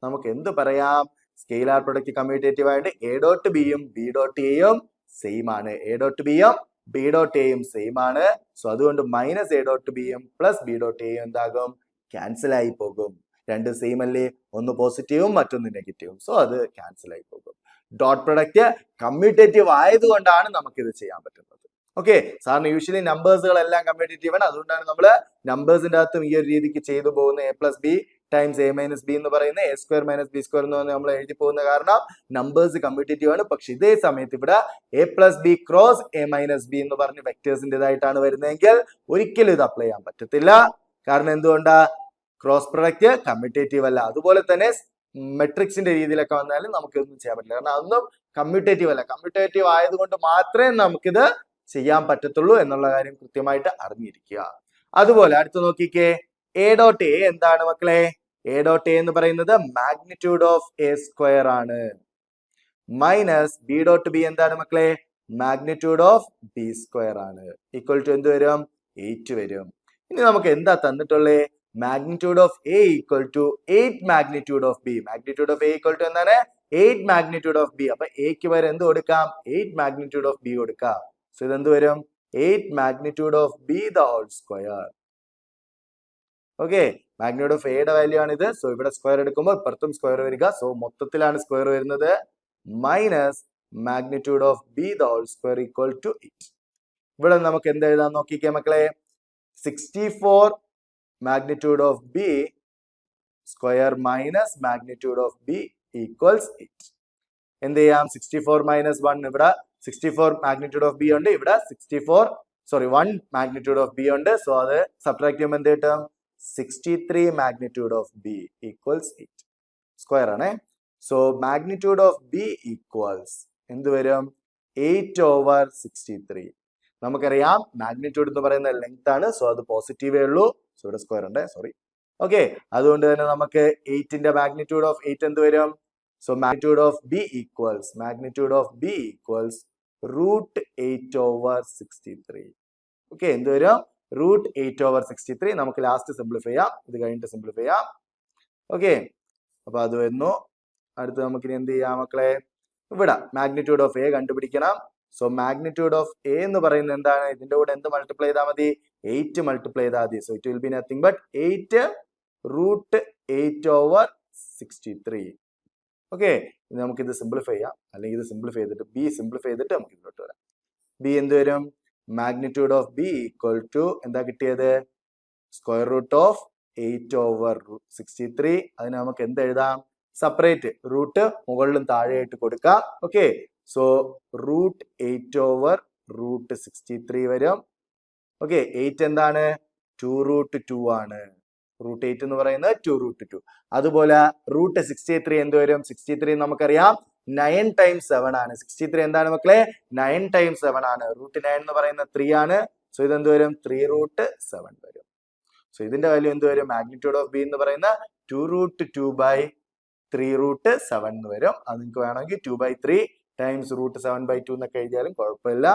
നമുക്ക് എന്ത് പറയാം? സ്കെയിലാർ പ്രൊഡക്റ്റ് കമ്മ്യൂട്ടേറ്റീവ് ആയിട്ട് എ ഡോട്ട് ബിയും ബി ഡോട്ട് എയും സെയിം ആണ്. എ ഡോട്ട് ബിയും ബി ഡോട്ട് എയും സെയിം ആണ്. സോ അതുകൊണ്ട് മൈനസ് എ ഡോട്ട് ബിയും പ്ലസ് ബി ഡോട്ട് എയും എന്താകും? ക്യാൻസൽ ആയി പോകും. രണ്ട് സെയിം അല്ലേ? ഒന്ന് പോസിറ്റീവും മറ്റൊന്ന് നെഗറ്റീവും. സോ അത് ക്യാൻസൽ ആയി പോകും. ഡോട്ട് പ്രൊഡക്റ്റ് കമ്മ്യൂട്ടേറ്റീവ് ആയതുകൊണ്ടാണ് നമുക്കിത് ചെയ്യാൻ പറ്റുന്നത്. ഓക്കെ, സാറിന് യൂഷ്വലി നമ്പേഴ്സുകളെല്ലാം കമ്മ്യൂട്ടേറ്റീവ് ആണ്. അതുകൊണ്ടാണ് നമ്മൾ നമ്പേഴ്സിന്റെ അകത്തും ഈ ഒരു രീതിക്ക് ചെയ്തു പോകുന്ന A plus B times A minus B എന്ന് പറയുന്ന A square minus B square എന്ന് നമ്മൾ എഴുതി പോകുന്ന കാരണം നമ്പേഴ്സ് കമ്മ്യൂട്ടേറ്റീവ് ആണ്. പക്ഷെ ഇതേ സമയത്ത് ഇവിടെ A plus B cross A minus B എന്ന് പറഞ്ഞ് വെക്ടേഴ്സിൻ്റെതായിട്ടാണ് വരുന്നതെങ്കിൽ ഒരിക്കലും ഇത് അപ്ലൈ ചെയ്യാൻ പറ്റത്തില്ല. കാരണം എന്തുകൊണ്ടാ? ക്രോസ് പ്രൊഡക്റ്റ് കമ്മ്യൂട്ടേറ്റീവ് അല്ല. അതുപോലെ തന്നെ മെട്രിക്സിന്റെ രീതിയിലൊക്കെ വന്നാലും നമുക്കൊന്നും ചെയ്യാൻ പറ്റില്ല. കാരണം അതൊന്നും കമ്മ്യൂട്ടേറ്റീവ് അല്ല. കമ്മ്യൂട്ടേറ്റീവ് ആയതുകൊണ്ട് മാത്രമേ നമുക്കിത് ചെയ്യാൻ പറ്റത്തുള്ളൂ എന്നുള്ള കാര്യം കൃത്യമായിട്ട് അറിഞ്ഞിരിക്കുക. അതുപോലെ അടുത്ത് നോക്കിക്കേ, എ ഡോട്ട് എ എന്താണ് മക്കളെ? എ ഡോട്ട് എ എന്ന് പറയുന്നത് മാഗ്നിറ്റ്യൂഡ് ഓഫ് എ സ്ക്വയർ ആണ്. മൈനസ് ബി ഡോട്ട് ബി എന്താണ് മക്കളെ? മാഗ്നിറ്റ്യൂഡ് ഓഫ് ബി സ്ക്വയർ ആണ്. ഈക്വൽ ടു എന്ത് വരും? 8 വരും. ഇനി നമുക്ക് എന്താ തന്നിട്ടുള്ളത്? Magnitude of A equal to 8 magnitude of B. Magnitude of A equal to എന്താണ്? 8 മാഗ്നിറ്റ്യൂഡ് ഓഫ് ബി. അപ്പൊ എക്ക് വരെ എന്ത് കൊടുക്കാം? 8 മാഗ്നിറ്റ്യൂഡ് ഓഫ് ബി കൊടുക്കാം. സോ ഇതെന്ത് വരും? 8 magnitude of B the whole square. Okay, magnitude of എയുടെ വാല്യൂ ആണ് ഇത്. സോ ഇവിടെ സ്ക്വയർ എടുക്കുമ്പോൾ ഇപ്പുറത്തും സ്ക്വയർ വരിക. സോ മൊത്തത്തിലാണ് സ്ക്വയർ വരുന്നത്. Minus magnitude of B the whole square equal to 8. ഇവിടെ നമുക്ക് എന്ത് എഴുതാൻ നോക്കിക്കേ മക്കളെ? 64 magnitude of b square minus magnitude of b equals 8. എന്ത് ചെയ്യാം? 64 minus 1, ഇവിടെ 64 magnitude of b ഉണ്ട്, ഇവിടെ 1 magnitude of b ഉണ്ട്. സോ അത് സബ്ട്രാക്ട് ചെയ്യുമ്പോൾ എന്ത് കിട്ടും? 63 magnitude of b equals 8. Square ആണ്. So magnitude of b equals എന്ത് വരും? 8/63. നമുക്കറിയാം മാഗ്നിറ്റ്യൂഡ് എന്ന് പറയുന്ന ലെങ്ത് ആണ്. സോ അത് പോസിറ്റീവേ ഉള്ളൂ. സോ ഇവിടെ സ്ക്വയർ ഉണ്ട്, സോറി. ഓക്കെ, അതുകൊണ്ട് തന്നെ നമുക്ക് 8ന്റെ മാഗ്നിറ്റ്യൂഡ് ഓഫ് 8 എന്ത് വരും? So magnitude of B equals √8/63. Okay, എന്ത് വരും? √8/63. നമുക്ക് ലാസ്റ്റ് സിംപ്ലിഫൈ ചെയ്യാം, ഇത് കഴിഞ്ഞിട്ട് സിംപ്ലിഫൈ ചെയ്യാം. ഓക്കെ, അപ്പൊ അത് വരുന്നു. അടുത്ത് നമുക്ക് ഇനി എന്ത് ചെയ്യാം മക്കളെ? ഇവിടെ മാഗ്നിറ്റ്യൂഡ് ഓഫ് എ കണ്ടുപിടിക്കണം. സോ മാഗ്നിറ്റ്യൂഡ് ഓഫ് എ എന്ന് പറയുന്നത് എന്താണ്? ഇതിന്റെ കൂടെ എന്ത് മൾട്ടിപ്ലൈ ചെയ്താൽ മതി? 8 മൾട്ടിപ്ലൈ ചെയ്താൽ മതി. So it will be nothing but 8 √8/63. Okay, നമുക്ക് ഇത് സിംപ്ലിഫൈ ചെയ്യാം, അല്ലെങ്കിൽ ഇത് സിംപ്ലിഫൈ ചെയ്തിട്ട് ബി സിംപ്ലിഫൈ ചെയ്തിട്ട് നമുക്ക് ഇതിലോട്ട് വരാം. ബി എന്ത് വരും? Magnitude of B equal to എന്താ കിട്ടിയത്? √8/63. അതിന് നമുക്ക് എന്ത് എഴുതാം? സെപ്പറേറ്റ് റൂട്ട് മുകളിലും താഴെയായിട്ട് കൊടുക്കാം. ഓക്കെ, സോ √8/√63 വരും. ഓക്കെ, 8 എന്താണ്? 2√2 ആണ്. √8 എന്ന് പറയുന്നത് 2√2. അതുപോലെ √63 എന്ത് വരും? 63 നമുക്കറിയാം 9 times 7 ആണ്. 63 എന്താണ് മക്കളെ? 9 times 7 ആണ്. √9 എന്ന് പറയുന്നത് 3 ആണ്. സോ ഇതെന്ത് വരും? 3√7 വരും. സോ ഇതിന്റെ വാല്യൂ എന്ത് വരും? മാഗ്നിറ്റ്യൂഡ് ഓഫ് ബി എന്ന് പറയുന്ന 2√2/3√7 എന്ന് വരും. അത് നിങ്ങൾക്ക് വേണമെങ്കിൽ 2/3 ടൈംസ് √7/2 എന്നൊക്കെ എഴുതിയാലും കുഴപ്പമില്ല.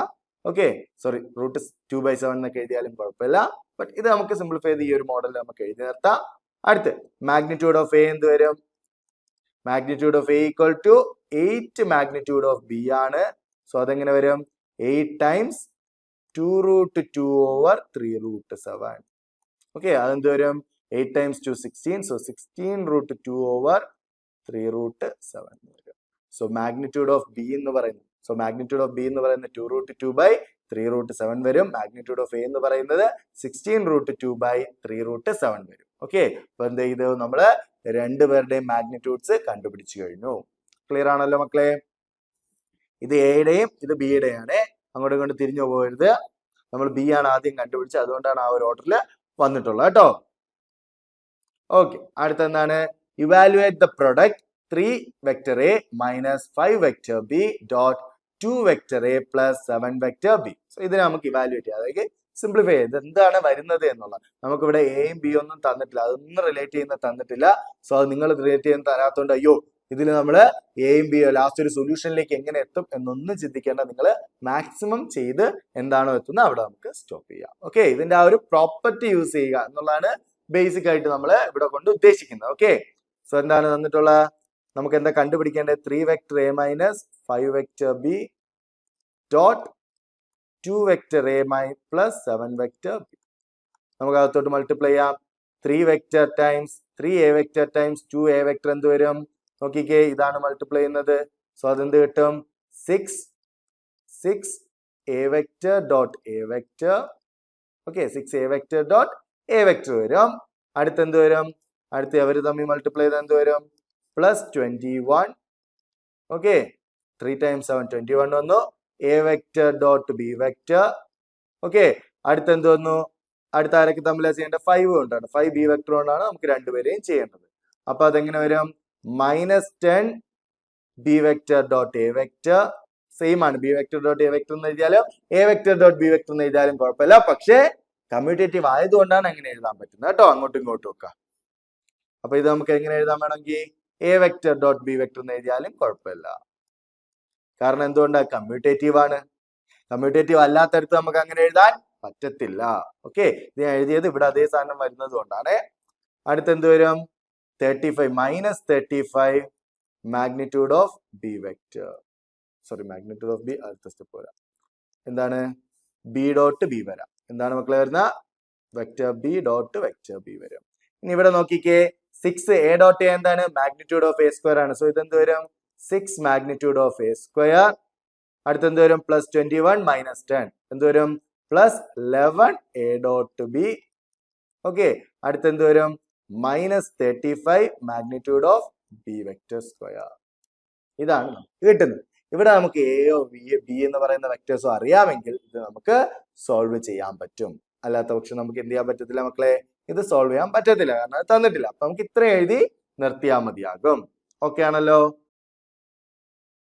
ഓക്കെ, സോറി, √2/7 എന്നൊക്കെ എഴുതിയാലും കുഴപ്പമില്ല. ബട്ട് ഇത് നമുക്ക് സിംപ്ലിഫൈ ചെയ്ത് ഈ ഒരു മോഡൽ നമുക്ക് എഴുതി നിർത്താം. അടുത്ത് മാഗ്നിറ്റ്യൂഡ് ഓഫ് എ എന്ത് വരും? Magnitude of A equal to 8 magnitude of B ആണ്. സോ അതെങ്ങനെ വരും? 8 ടൈംസ് 2√2/3√7. ഓക്കെ, അതെന്ത് വരും? 8 times 2 16. സോ 16√2/3√7 വരും. സോ മാഗ്നിറ്റ്യൂഡ് ഓഫ് ബി എന്ന് പറയുന്നത് 2√2/3√7 വരും. മാഗ്നിറ്റ്യൂഡ് ഓഫ് എ എന്ന് പറയുന്നത് 16√2/3√7 വരും. ഓക്കെ, അപ്പൊ എന്ത് ചെയ്തു? നമ്മള് രണ്ടുപേരുടെയും മാഗ്നിറ്റ്യൂഡ്സ് കണ്ടുപിടിച്ചു കഴിഞ്ഞു. ക്ലിയർ ആണല്ലോ മക്കളെ? ഇത് എയുടെയും ഇത് ബിയുടെയും ആണ്. അങ്ങോട്ടും ഇങ്ങോട്ട് തിരിഞ്ഞു പോകരുത്. നമ്മൾ ബി ആണ് ആദ്യം കണ്ടുപിടിച്ചത്, അതുകൊണ്ടാണ് ആ ഒരു ഓർഡറിൽ വന്നിട്ടുള്ളത് കേട്ടോ. ഓക്കെ, അടുത്ത എന്താണ്? Evaluate the product 3 vector a minus 5 vector b dot 2 vector a plus 7 vector b. So ഇതിനെ നമുക്ക് ഇവാലുവേറ്റ് ചെയ്യാം, അതായത് സിംപ്ലിഫൈ ചെയ്ത് എന്താണ് വരുന്നത് എന്നുള്ളത്. നമുക്കിവിടെ എയും ബി ഒന്നും തന്നിട്ടില്ല, അതൊന്നും റിലേറ്റ് ചെയ്യുന്ന തന്നിട്ടില്ല. സോ അത് നിങ്ങൾ റിലേറ്റ് ചെയ്യുന്ന തരാത്തോണ്ട് അയ്യോ ഇതിൽ നമ്മൾ എയും ബിയോ ലാസ്റ്റ് ഒരു സൊല്യൂഷനിലേക്ക് എങ്ങനെ എത്തും എന്നൊന്നും ചിന്തിക്കേണ്ട. നിങ്ങൾ മാക്സിമം ചെയ്ത് എന്താണോ എത്തുന്നത് അവിടെ നമുക്ക് സ്റ്റോപ്പ് ചെയ്യാം. ഓക്കെ, ഇതിന്റെ ആ ഒരു പ്രോപ്പർട്ടി യൂസ് ചെയ്യുക എന്നുള്ളതാണ് ബേസിക് ആയിട്ട് നമ്മൾ ഇവിടെ കൊണ്ട് ഉദ്ദേശിക്കുന്നത്. ഓക്കെ, സോ എന്താണ് തന്നിട്ടുള്ള? നമുക്ക് എന്താ കണ്ടുപിടിക്കേണ്ടത്? 3 vector a minus 5 vector b dot 2 vector a plus 7 vector b. നമുക്ക് അകത്തോട്ട് മൾട്ടിപ്ലൈ ചെയ്യാം. 3 vector times 3a vector times 2a vector എന്ത് വരും? നോക്കിക്കേ, ഇതാണ് മൾട്ടിപ്ലൈ ചെയ്യുന്നത്. സോ അതെന്ത് കിട്ടും? 6a vector dot a vector. Okay, 6a vector dot a vector വരും. അടുത്ത് എന്ത് വരും? അടുത്ത് അവർ തമ്മിൽ മൾട്ടിപ്ലൈ ചെയ്ത് എന്ത് വരും? +21. ഓക്കെ, 3 times 7 21 വന്നു. a vector dot b vector. Okay, അടുത്ത് എന്ത് വന്നു? അടുത്ത ആരൊക്കെ തമ്മിലാണ് ചെയ്യേണ്ടത്? 5 കൊണ്ടാണ്, 5b vector കൊണ്ടാണ് നമുക്ക് രണ്ടുപേരെയും ചെയ്യേണ്ടത്. അപ്പൊ അതെങ്ങനെ വരും? -10 b vector dot a vector. Same ആണ്, b vector dot a vector എന്ന് എഴുതിയാലും a vector dot b vector എന്ന് എഴുതിയാലും കുഴപ്പമില്ല. പക്ഷേ കമ്മ്യൂട്ടേറ്റീവ് ആയതുകൊണ്ടാണ് അങ്ങനെ എഴുതാൻ പറ്റുന്നത് കേട്ടോ, അങ്ങോട്ടും ഇങ്ങോട്ടും ഒക്കെ. അപ്പൊ ഇത് നമുക്ക് എങ്ങനെ എഴുതാൻ വേണമെങ്കിൽ a vector dot b vector എന്ന് എഴുതിയാലും കുഴപ്പമില്ല. കാരണം എന്തുകൊണ്ടാണ്? കമ്മ്യൂട്ടേറ്റീവ് ആണ്. കമ്മ്യൂട്ടേറ്റീവ് അല്ലാത്തടത്ത് നമുക്ക് അങ്ങനെ എഴുതാൻ പറ്റത്തില്ല. ഓക്കെ, ഇത് ഞാൻ എഴുതിയത് ഇവിടെ അതേ സാധനം വരുന്നത് കൊണ്ടാണ്. അടുത്ത് എന്ത് വരും? 35 -35 magnitude of B vector. Sorry, magnitude of B അടുത്ത സ്റ്റെപ്പ് വരാം. എന്താണ്? ബി ഡോട്ട് ബി വരാം. എന്താണ് മക്കളെ വരുന്ന? Vector B dot vector B വരും. ഇനി ഇവിടെ നോക്കിക്കേ, 6 എ ഡോട്ട് എ എന്താണ്? മാഗ്നിറ്റ്യൂഡ് ഓഫ് എ സ്ക്വയർ ആണ്. സോ ഇതെന്ത് വരും? 6 മാഗ്നിറ്റ്യൂഡ് ഓഫ് എ സ്ക്വയർ. അടുത്ത് എന്ത് വരും? പ്ലസ് 21 മൈനസ് 10 എന്ത് വരും? Plus 11 A dot b. Okay, അടുത്ത് എന്ത് വരും? Minus 35 magnitude of B vector square. ഇതാണ് നമുക്ക് കിട്ടുന്നത്. ഇവിടെ നമുക്ക് എയോ ബി എന്ന് പറയുന്ന വെക്ടേഴ്സോ അറിയാമെങ്കിൽ ഇത് നമുക്ക് സോൾവ് ചെയ്യാൻ പറ്റും. അല്ലാത്ത പക്ഷം നമുക്ക് എന്ത് ചെയ്യാൻ പറ്റത്തില്ല മക്കളെ? ഇത് സോൾവ് ചെയ്യാൻ പറ്റത്തില്ല, കാരണം അത് തന്നിട്ടില്ല. അപ്പൊ നമുക്ക് ഇത്ര എഴുതി നിർത്തിയാൽ മതിയാകും. ഓക്കെ ആണല്ലോ?